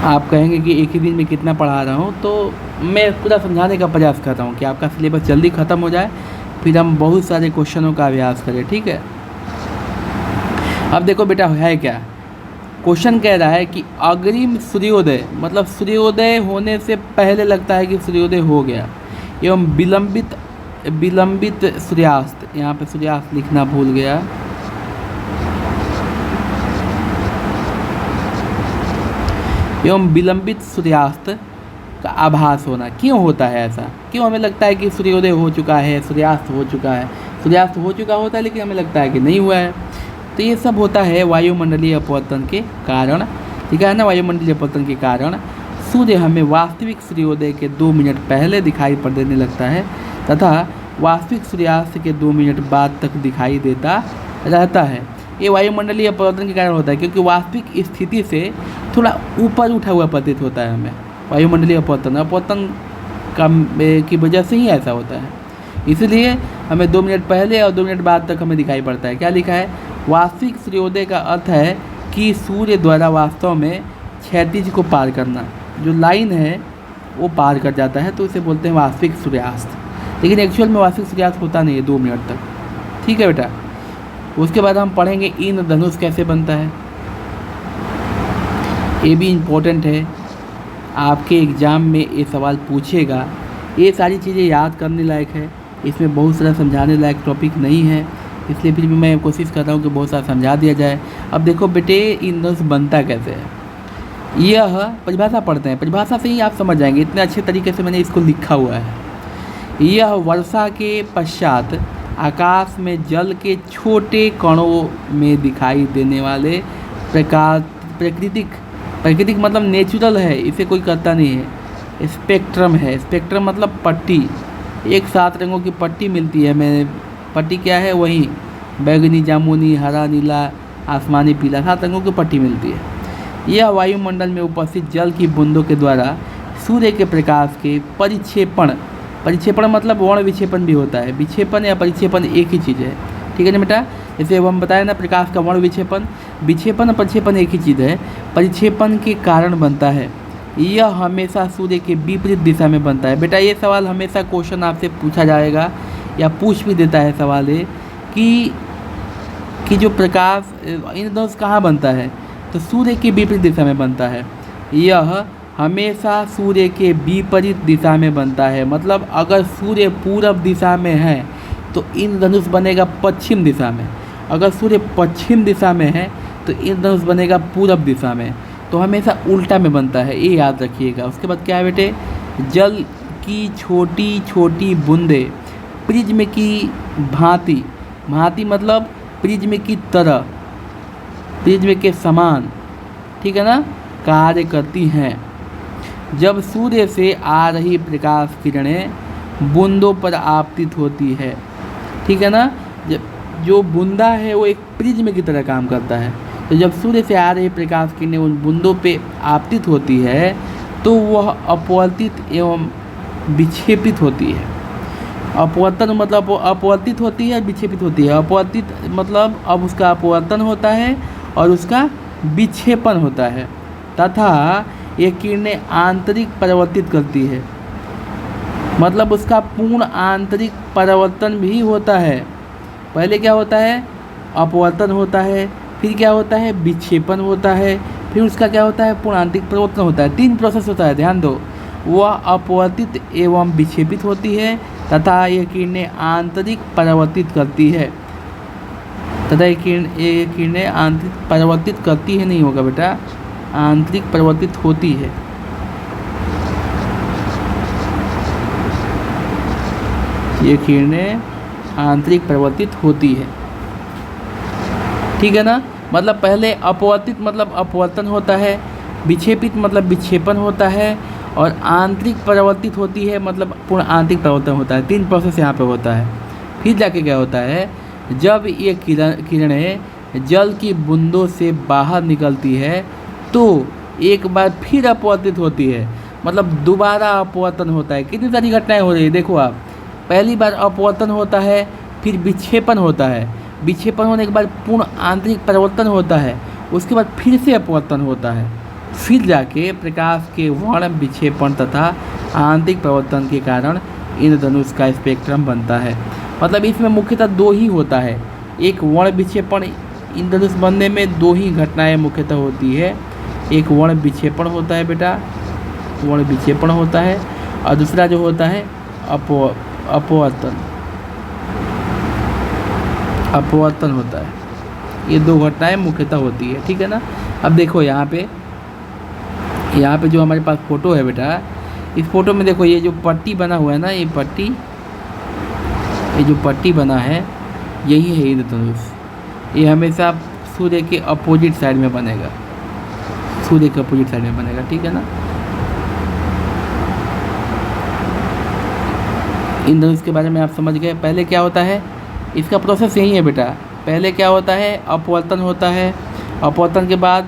आप कहेंगे कि एक ही दिन में कितना पढ़ा रहा हूँ, तो मैं पूरा समझाने का प्रयास कर रहा हूँ कि आपका सिलेबस जल्दी ख़त्म हो जाए, फिर हम बहुत सारे क्वेश्चनों का अभ्यास करें। ठीक है। अब देखो बेटा है क्या। क्वेश्चन कह रहा है कि अग्रिम सूर्योदय, मतलब सूर्योदय होने से पहले लगता है कि सूर्योदय हो गया, एवं विलंबित सूर्यास्त। यहाँ पे सूर्यास्त लिखना भूल गया। एवं विलंबित सूर्यास्त का आभास होना। क्यों होता है ऐसा? क्यों हमें लगता है कि सूर्योदय हो चुका है, सूर्यास्त हो चुका है? सूर्यास्त हो चुका होता है लेकिन हमें लगता है कि नहीं हुआ है। तो ये सब होता है वायुमंडलीय अपवर्तन के कारण। ठीक है ना। वायुमंडलीय अपवर्तन के कारण सूर्य हमें वास्तविक सूर्योदय के 2 मिनट पहले दिखाई पड़ देने लगता है तथा वास्तविक सूर्यास्त के 2 मिनट बाद तक दिखाई देता रहता है। ये वायुमंडलीय अपवर्तन के कारण होता है क्योंकि वास्तविक स्थिति से थोड़ा ऊपर उठा हुआ प्रतीत होता है हमें। वायुमंडलीय अपवर्तन की वजह से ही ऐसा होता है। इसलिए हमें 2 मिनट पहले और 2 मिनट बाद तक हमें दिखाई पड़ता है। क्या लिखा है? वास्तविक सूर्योदय का अर्थ है कि सूर्य द्वारा वास्तव में क्षैतिज को पार करना, जो लाइन है वो पार कर जाता है, तो उसे बोलते हैं वास्तविक सूर्यास्त। लेकिन एक्चुअल में वास्तविक सूर्यास्त होता नहीं है 2 मिनट तक। ठीक है बेटा। उसके बाद हम पढ़ेंगे इंद्रधनुष कैसे बनता है। ये भी इम्पोर्टेंट है, आपके एग्ज़ाम में ये सवाल पूछेगा। ये सारी चीज़ें याद करने लायक है, इसमें बहुत सारा समझाने लायक टॉपिक नहीं है। इसलिए फिर भी मैं कोशिश कर रहा हूँ कि बहुत सारा समझा दिया जाए। अब देखो बेटे इंद्रधनुष बनता कैसे है। यह परिभाषा पढ़ते हैं, परिभाषा से ही आप समझ जाएंगे, इतने अच्छे तरीके से मैंने इसको लिखा हुआ है। यह वर्षा के पश्चात आकाश में जल के छोटे कणों में दिखाई देने वाले प्राकृतिक मतलब नेचुरल है, इसे कोई करता नहीं है। स्पेक्ट्रम है, स्पेक्ट्रम मतलब पट्टी, एक 7 रंगों की पट्टी मिलती है। मैं पट्टी क्या है, वही बैगनी, जामुनी, हरा, नीला, आसमानी, पीला, 7 रंगों की पट्टी मिलती है। यह वायुमंडल में उपस्थित जल की बूंदों के द्वारा सूर्य के प्रकाश के परिक्षेपण मतलब वर्ण विक्षेपण भी होता है। विक्षेपण या परिक्षेपण एक ही चीज़ है, ठीक है ना बेटा। जैसे हम बताए ना, प्रकाश का वर्ण विक्षेपण, विक्षेपण और परिक्षेपण एक ही चीज़ है। परिक्षेपण के कारण बनता है, यह हमेशा सूर्य के विपरीत दिशा में बनता है। बेटा ये सवाल हमेशा क्वेश्चन आपसे पूछा जाएगा या पूछ भी देता है सवाल है कि जो प्रकाश इंद्रधनुष कहाँ बनता है, तो सूर्य के विपरीत दिशा में बनता है। यह हमेशा सूर्य के विपरीत दिशा में बनता है, मतलब अगर सूर्य पूरब दिशा में है तो इंद्रधनुष बनेगा पश्चिम दिशा में, अगर सूर्य पश्चिम दिशा में है तो इंद्रधनुष बनेगा पूरब दिशा में, तो हमेशा उल्टा में बनता है, ये याद रखिएगा। उसके बाद क्या है बेटे, जल की छोटी छोटी बूंदें प्रिज्म की भांति मतलब प्रिज्म की तरह, प्रिज्म के समान, ठीक है ना, कार्य करती हैं। जब सूर्य से आ रही प्रकाश किरणें बूंदों पर आपतित होती है, ठीक है ना, जो बूंदा है वो एक प्रिज्म की तरह काम करता है। तो जब सूर्य से आ रही प्रकाश किरणें उन बूंदों पे आपतित होती है तो वह अपवर्तित एवं विक्षेपित होती है। अपवर्तन मतलब अपवर्तित होती है, विक्षेपित होती है। अपवर्तित मतलब अब उसका अपवर्तन होता है और उसका विक्षेपण होता है, तथा ये किरणें आंतरिक परिवर्तित करती है, मतलब उसका पूर्ण आंतरिक परिवर्तन भी होता है। पहले क्या होता है, अपवर्तन होता है, फिर क्या होता है, विक्षेपण होता है, फिर उसका क्या होता है, पूर्ण आंतरिक परिवर्तन होता है। 3 प्रोसेस होता है, ध्यान दो। वह अपवर्तित एवं विक्षेपित होती है तथा ये किरणें आंतरिक परिवर्तित करती है, तथा ये किरणें आंतरिक परिवर्तित करती है, नहीं होगा बेटा, आंतरिक परिवर्तित होती है। ये किरणें आंतरिक परिवर्तित होती है, ठीक है ना। मतलब पहले अपवर्तित मतलब अपवर्तन होता है, विक्षेपित मतलब विक्षेपण होता है, और आंतरिक परिवर्तित होती है मतलब पूर्ण आंतरिक परिवर्तन होता है। 3 प्रोसेस यहाँ पे होता है। फिर जाके क्या होता है, जब ये किरणें जल की बूंदों से बाहर निकलती है तो एक बार फिर अपवर्तित होती है, मतलब दोबारा अपवर्तन होता है। कितनी सारी घटनाएं हो रही है, देखो आप, पहली बार अपवर्तन होता है, फिर विक्षेपण होता है, विक्षेपण होने के बाद पूर्ण आंतरिक परिवर्तन होता है, उसके बाद फिर से अपवर्तन होता है, फिर जाके प्रकाश के वर्ण विक्षेपण तथा आंतरिक परिवर्तन के कारण इंद्रधनुष का स्पेक्ट्रम बनता है। मतलब इसमें मुख्यतः 2 ही होता है, एक वर्ण विक्षेपण, इंद्रधनुष बनने में 2 ही घटनाएं मुख्यतः होती है। एक वर्ण विक्षेपण होता है बेटा, वर्ण विक्षेपण होता है, और दूसरा जो होता है अपवर्तन होता है। ये 2 घटनाएं मुख्यतः होती है, ठीक है ना। अब देखो यहाँ पे जो हमारे पास फ़ोटो है बेटा, इस फोटो में देखो ये जो पट्टी बना हुआ है ना, ये जो पट्टी बना है यही है इंद्रधनुष। ये हमेशा सूर्य के अपोजिट साइड में बनेगा, सूर्य के अपोजिट साइड में बनेगा, ठीक है ना। इंद्रधनुष के बारे में आप समझ गए। पहले क्या होता है, इसका प्रोसेस यही है बेटा। पहले क्या होता है, अपवर्तन होता है, अपवर्तन के बाद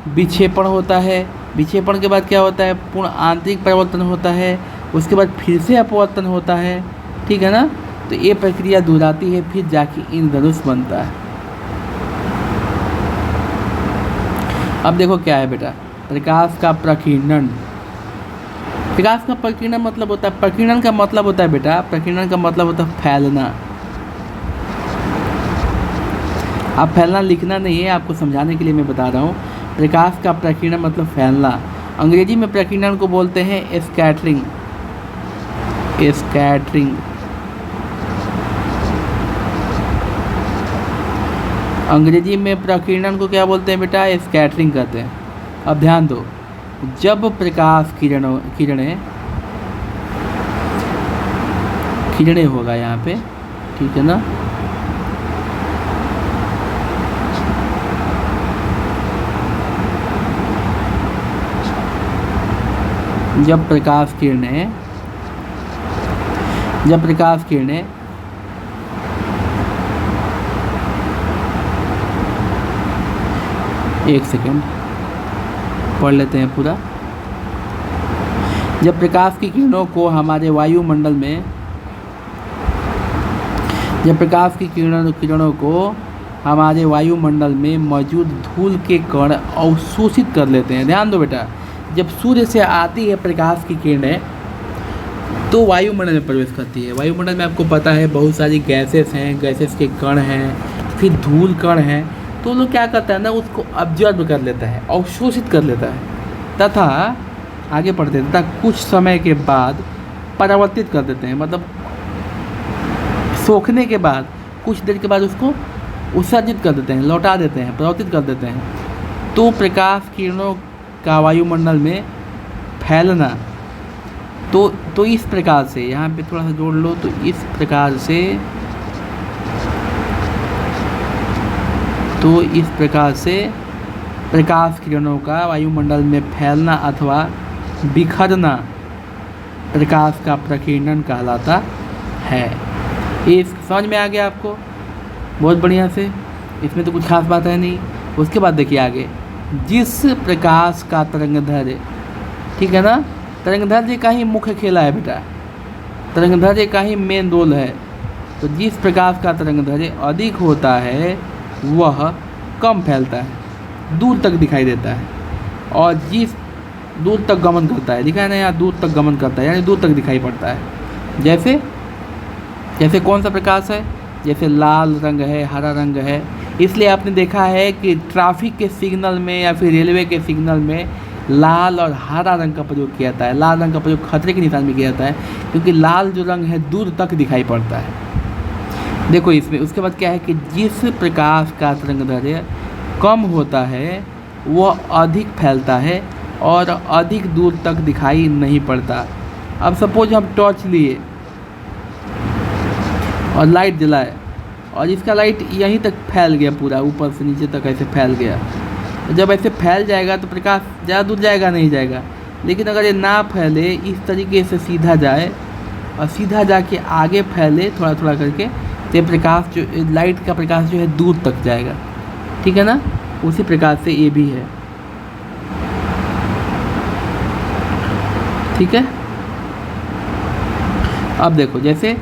विक्षेपण होता है, विक्षेपण के बाद क्या होता है, पूर्ण आंतरिक परिवर्तन होता है, उसके बाद फिर से अपवर्तन होता है, ठीक है ना। तो ये प्रक्रिया दोहराती है, फिर जाके इंद्रधनुष बनता है। अब देखो क्या है बेटा, प्रकाश का प्रकीर्णन। प्रकाश का प्रकीर्णन मतलब होता है, प्रकीर्णन का मतलब होता है बेटा, प्रकीर्णन का मतलब होता है फैलना। आप फैलना लिखना नहीं है, आपको समझाने के लिए मैं बता रहा हूँ। प्रकाश का प्रकीर्णन मतलब फैलना। अंग्रेजी में प्रकीर्णन को बोलते हैं स्कैटरिंग। अंग्रेजी में प्रकीर्णन को क्या बोलते हैं बेटा? स्कैटरिंग कहते हैं। अब ध्यान दो, जब प्रकाश किरणें होगा यहाँ पे, ठीक है ना, जब प्रकाश किरणें एक सेकेंड पढ़ लेते हैं पूरा। जब प्रकाश की किरणों को हमारे वायुमंडल में मौजूद धूल के कण अवशोषित कर लेते हैं। ध्यान दो बेटा, जब सूर्य से आती है प्रकाश की किरणें तो वायुमंडल में प्रवेश करती है। वायुमंडल में आपको पता है बहुत सारी गैसेस हैं, गैसेस के कण हैं, फिर धूल कण हैं, तो लोग क्या करता है ना, उसको ऑब्जर्व कर लेता है, अवशोषित कर लेता है, तथा आगे पढ़ते हैं, तथा कुछ समय के बाद परावर्तित कर देते हैं। मतलब सोखने के बाद कुछ देर के बाद उसको उत्सर्जित कर देते हैं, लौटा देते हैं, परावर्तित कर देते हैं। तो प्रकाश किरणों का वायुमंडल में फैलना, तो इस प्रकार से, यहाँ पे थोड़ा सा जोड़ लो, तो इस प्रकार से प्रकाश किरणों का वायुमंडल में फैलना अथवा बिखरना प्रकाश का प्रकीर्णन कहलाता है। ये समझ में आ गया आपको? बहुत बढ़िया से, इसमें तो कुछ खास बात है नहीं। उसके बाद देखिए आगे, जिस प्रकाश का तरंगदैर्घ्य, ठीक है ना, तरंगदैर्घ्य का ही मुख्य खेला है बेटा, तरंगदैर्घ्य का ही मेन रोल है। तो जिस प्रकाश का तरंगदैर्घ्य अधिक होता है वह कम फैलता है, दूर तक दिखाई देता है, और जिस दूर तक गमन करता है, लिखा है ना यहाँ, दूर तक गमन करता है, यानी दूर तक दिखाई पड़ता है। जैसे कौन सा प्रकाश है? जैसे लाल रंग है, हरा रंग है। इसलिए आपने देखा है कि ट्रैफिक के सिग्नल में या फिर रेलवे के सिग्नल में लाल और हरा रंग का प्रयोग किया जाता है। लाल रंग का प्रयोग खतरे के निशान में किया जाता है, क्योंकि लाल जो रंग है दूर तक दिखाई पड़ता है। देखो इसमें उसके बाद क्या है कि जिस प्रकाश का तरंगदैर्घ्य कम होता है वह अधिक फैलता है और अधिक दूर तक दिखाई नहीं पड़ता। अब सपोज हम टॉर्च लिए और लाइट जलाए, और इसका लाइट यहीं तक फैल गया, पूरा ऊपर से नीचे तक ऐसे फैल गया। जब ऐसे फैल जाएगा तो प्रकाश ज़्यादा दूर जाएगा नहीं जाएगा। लेकिन अगर ये ना फैले, इस तरीके से सीधा जाए और सीधा जाके आगे फैले थोड़ा थोड़ा करके, तो प्रकाश जो लाइट का प्रकाश जो है दूर तक जाएगा, ठीक है ना। उसी प्रकार से ये भी है, ठीक है। अब देखो, जैसे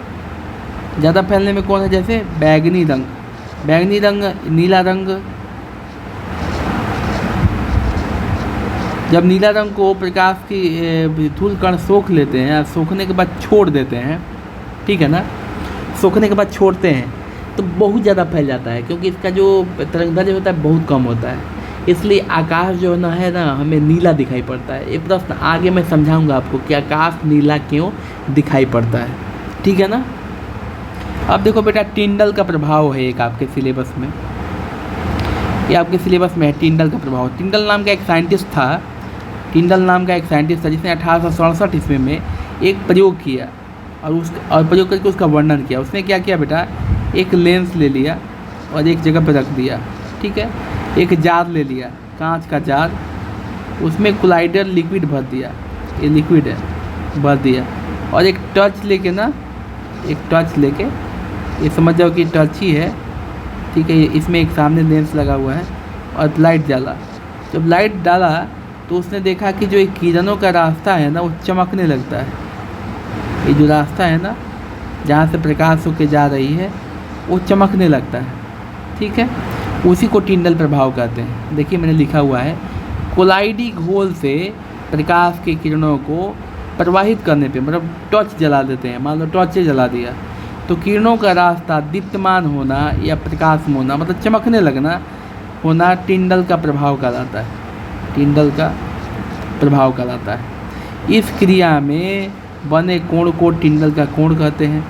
ज़्यादा फैलने में कौन है? जैसे बैगनी रंग, नीला रंग। जब नीला रंग को प्रकाश की धूल कण सोख लेते हैं, सोखने के बाद छोड़ देते हैं, ठीक है ना, सोखने के बाद छोड़ते हैं तो बहुत ज़्यादा फैल जाता है, क्योंकि इसका जो तरंगदैर्घ्य होता है बहुत कम होता है। इसलिए आकाश जो है ना हमें नीला दिखाई पड़ता है। ये प्रश्न आगे मैं समझाऊंगा आपको कि आकाश नीला क्यों दिखाई पड़ता है, ठीक है ना। अब देखो बेटा, टिंडल का प्रभाव है एक आपके सिलेबस में, ये आपके सिलेबस में है टिंडल का प्रभाव। टिंडल नाम का एक साइंटिस्ट था, जिसने 1867 ईस्वी में एक प्रयोग किया और प्रयोग करके उसका वर्णन किया। उसने क्या किया बेटा, एक लेंस ले लिया और एक जगह पर रख दिया, ठीक है। एक जार ले लिया, कांच का जार, उसमें कोलाइडर लिक्विड भर दिया, ये लिक्विड है, भर दिया, और एक टॉर्च लेके, ये समझ जाओ कि टॉर्च ही है, ठीक है। इसमें एक सामने लेंस लगा हुआ है और लाइट डाला। जब लाइट डाला तो उसने देखा कि जो एक किरणों का रास्ता है ना वो चमकने लगता है। ये जो रास्ता है ना जहाँ से प्रकाश होकर जा रही है वो चमकने लगता है, ठीक है। उसी को टिंडल प्रभाव कहते हैं। देखिए मैंने लिखा हुआ है, कोलाइडी घोल से प्रकाश की किरणों को प्रवाहित करने पे, मतलब टॉर्च जला देते हैं, मान लो टॉर्च से जला दिया तो किरणों का रास्ता दीप्तमान होना या प्रकाश होना, मतलब चमकने लगना होना, टिंडल का प्रभाव कहलाता है। टिंडल का प्रभाव कहलाता है। इस क्रिया में बने कोण को टिंडल का कोण कहते हैं।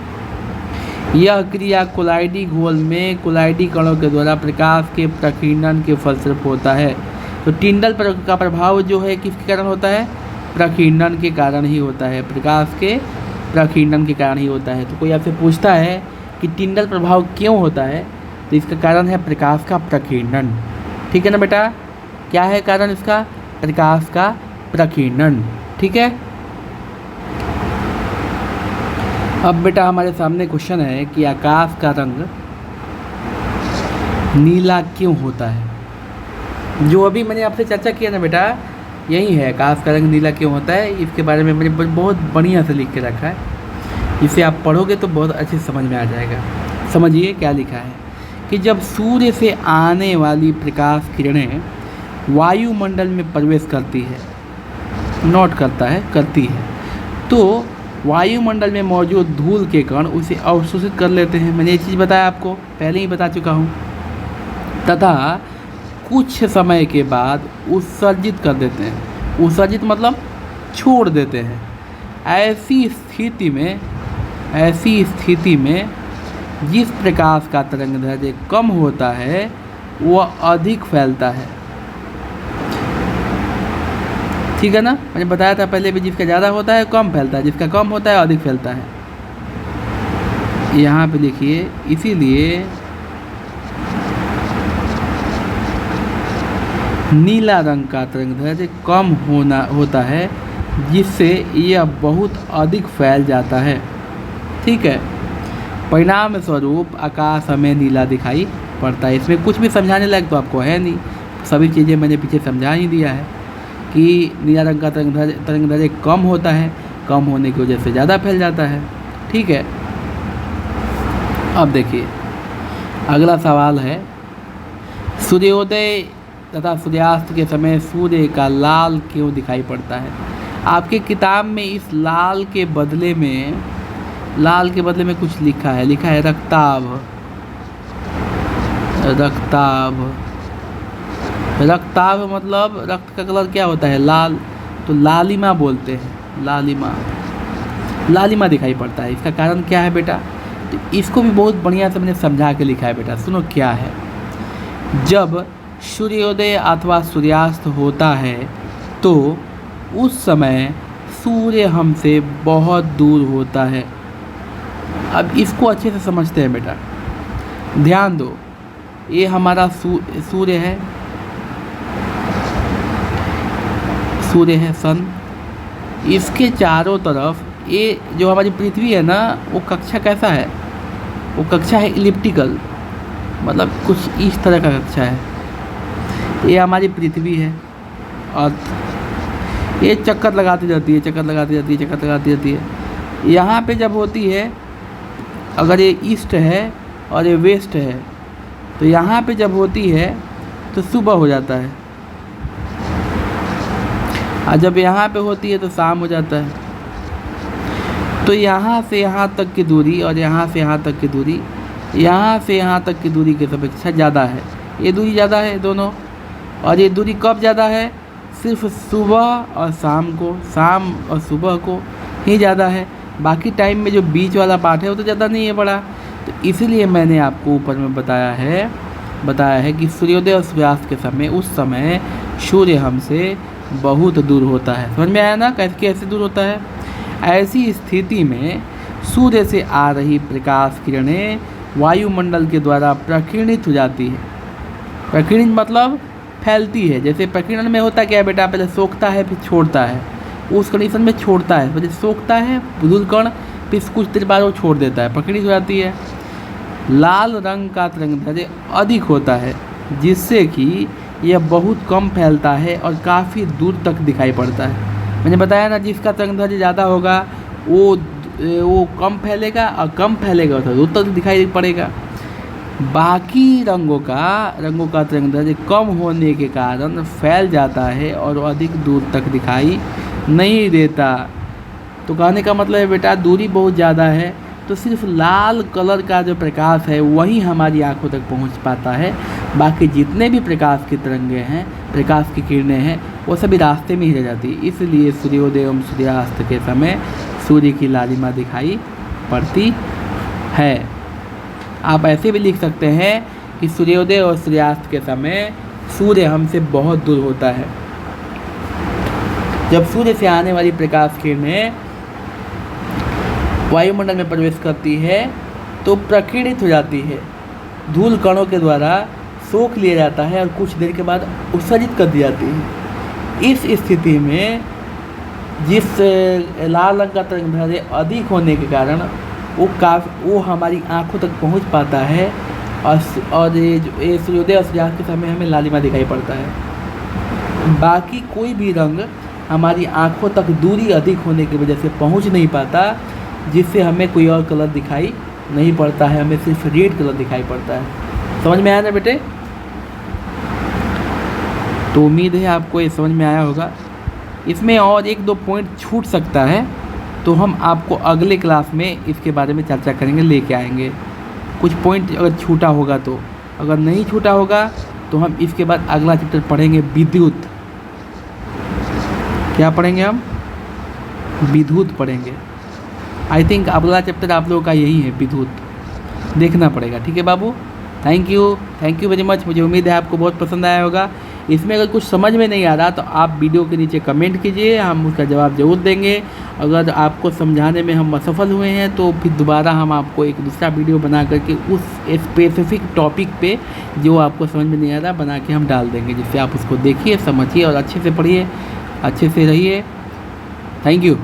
यह क्रिया कोलाइडी घोल में कोलाइडी कणों के द्वारा प्रकाश के प्रकीर्णन के फलस्वरूप होता है। तो टिंडल का प्रभाव जो है किसके कारण होता है? प्रकीर्णन के कारण ही होता है, प्रकाश के प्रकीर्णन के कारण ही होता है। तो कोई आपसे पूछता है कि टिंडल प्रभाव क्यों होता है, तो इसका कारण है प्रकाश का प्रकीर्णन। ठीक है ना बेटा, क्या है कारण इसका? प्रकाश का प्रकीर्णन। ठीक है। अब बेटा हमारे सामने क्वेश्चन है कि आकाश का रंग नीला क्यों होता है। जो अभी मैंने आपसे चर्चा किया ना बेटा, यही है आकाश का रंग नीला क्यों होता है। इसके बारे में मैंने बहुत बढ़िया से लिख के रखा है, इसे आप पढ़ोगे तो बहुत अच्छे से समझ में आ जाएगा। समझिए क्या लिखा है कि जब सूर्य से आने वाली प्रकाश किरणें वायुमंडल में प्रवेश करती है, करती है, तो वायुमंडल में मौजूद धूल के कण उसे अवशोषित कर लेते हैं। मैंने ये चीज़ बताया आपको, पहले ही बता चुका हूँ। तथा कुछ समय के बाद उत्सर्जित कर देते हैं। उत्सर्जित मतलब छोड़ देते हैं। ऐसी स्थिति में जिस प्रकाश का तरंगदैर्घ्य कम होता है वह अधिक फैलता है। ठीक है ना, मैंने बताया था पहले भी, जिसका ज़्यादा होता है कम फैलता है, जिसका कम होता है अधिक फैलता है। यहाँ पे लिखिए, इसीलिए नीला रंग का तरंगदैर्घ्य कम होता है, जिससे यह बहुत अधिक फैल जाता है। ठीक है। परिणाम स्वरूप आकाश हमें नीला दिखाई पड़ता है। इसमें कुछ भी समझाने लायक तो आपको है नहीं, सभी चीज़ें मैंने पीछे समझा ही दिया है कि नीला रंग का तरंगदैर्घ्य कम होता है, कम होने की वजह से ज़्यादा फैल जाता है। ठीक है। अब देखिए अगला सवाल है, सूर्योदय तथा सूर्यास्त के समय सूर्य का लाल क्यों दिखाई पड़ता है। आपके किताब में इस लाल के बदले में कुछ लिखा है रक्ताभ। रक्ताभ मतलब रक्त का कलर क्या होता है? लाल। तो लालिमा बोलते हैं, लालिमा दिखाई पड़ता है। इसका कारण क्या है बेटा? तो इसको भी बहुत बढ़िया से मैंने समझा के लिखा है बेटा, सुनो क्या है। जब सूर्योदय अथवा सूर्यास्त होता है तो उस समय सूर्य हमसे बहुत दूर होता है। अब इसको अच्छे से समझते हैं बेटा, ध्यान दो। ये हमारा सूर्य है, सन। इसके चारों तरफ ये जो हमारी पृथ्वी है ना, वो कक्षा कैसा है? वो कक्षा है इलिप्टिकल, मतलब कुछ इस तरह का कक्षा है। ये हमारी पृथ्वी है और ये चक्कर लगाती जाती है। यहाँ पे जब होती है, अगर ये ईस्ट है और ये वेस्ट है, तो यहाँ पे जब होती है तो सुबह हो जाता है, और जब यहाँ पे होती है तो शाम हो जाता है। तो यहाँ से यहाँ तक की दूरी और यहाँ से यहाँ तक की दूरी, यहाँ से यहाँ तक की दूरी की अपेक्षा ज़्यादा है। ये दूरी ज़्यादा है दोनों। और ये दूरी कब ज़्यादा है? सिर्फ सुबह और शाम को, शाम और सुबह को ही ज़्यादा है। बाकी टाइम में जो बीच वाला पार्ट है वो तो ज़्यादा नहीं है बड़ा। तो इसीलिए मैंने आपको ऊपर में बताया है कि सूर्योदय और सूर्यास्त के समय, उस समय सूर्य हमसे बहुत दूर होता है। समझ में आया ना कैसे दूर होता है? ऐसी स्थिति में सूर्य से आ रही प्रकाश किरणें वायुमंडल के द्वारा प्रकीर्णित हो जाती है। प्रकीर्णित मतलब फैलती है। जैसे प्रकीर्णन में होता क्या है बेटा? पहले सोखता है फिर छोड़ता है। उस कंडीशन में छोड़ता है, पहले सोखता है धूल कण, फिर कुछ देर बाद वो छोड़ देता है, प्रकीर्णित हो जाती है। लाल रंग का तरंगदैर्घ्य अधिक होता है, जिससे कि यह बहुत कम फैलता है और काफ़ी दूर तक दिखाई पड़ता है। मैंने बताया ना, जिसका तरंगदैर्घ्य ज़्यादा होगा वो कम फैलेगा, और कम फैलेगा तो दूर तक दिखाई पड़ेगा। बाकी रंगों का तरंगदैर्घ्य कम होने के कारण फैल जाता है और अधिक दूर तक दिखाई नहीं देता। तो कहने का मतलब है बेटा, दूरी बहुत ज़्यादा है तो सिर्फ लाल कलर का जो प्रकाश है वही हमारी आंखों तक पहुंच पाता है। बाकी जितने भी प्रकाश की तरंगें हैं, प्रकाश की किरणें हैं, वो सभी रास्ते में ही रह जाती है। इसलिए सूर्योदय एवं सूर्यास्त के समय सूर्य की लालिमा दिखाई पड़ती है। आप ऐसे भी लिख सकते हैं कि सूर्योदय और सूर्यास्त के समय सूर्य हमसे बहुत दूर होता है। जब सूर्य से आने वाली प्रकाश किरणें वायुमंडल में प्रवेश करती है तो प्रकीर्णित हो जाती है, धूल कणों के द्वारा सोख लिया जाता है और कुछ देर के बाद उत्सर्जित कर दी जाती है। इस स्थिति में जिस लाल रंग का तरंगदैर्घ्य अधिक होने के कारण वो हमारी आँखों तक पहुंच पाता है और ये सूर्योदय और सूर्यास्त के समय हमें लालिमा दिखाई पड़ता है। बाकी कोई भी रंग हमारी आँखों तक दूरी अधिक होने की वजह से पहुंच नहीं पाता, जिससे हमें कोई और कलर दिखाई नहीं पड़ता है, हमें सिर्फ रेड कलर दिखाई पड़ता है। समझ में आया ना बेटे? तो उम्मीद है आपको ये समझ में आया होगा। इसमें और 1-2 पॉइंट छूट सकता है, तो हम आपको अगले क्लास में इसके बारे में चर्चा करेंगे, लेके आएंगे। कुछ पॉइंट अगर छूटा होगा तो, अगर नहीं छूटा होगा तो हम इसके बाद अगला चैप्टर पढ़ेंगे विद्युत। क्या पढ़ेंगे हम? विद्युत पढ़ेंगे। आई थिंक अगला चैप्टर आप लोगों का यही है, विद्युत। देखना पड़ेगा, ठीक है बाबू। Thank you very much. मुझे उम्मीद है आपको बहुत पसंद आया होगा। इसमें अगर कुछ समझ में नहीं आ रहा तो आप वीडियो के नीचे कमेंट कीजिए, हम उसका जवाब ज़रूर देंगे। अगर आपको समझाने में हम असफल हुए हैं तो फिर दोबारा हम आपको एक दूसरा वीडियो बना करके उस स्पेसिफिक टॉपिक पे जो आपको समझ में नहीं आ रहा बना के हम डाल देंगे, जिससे आप उसको देखिए, समझिए और अच्छे से पढ़िए, अच्छे से रहिए। Thank you.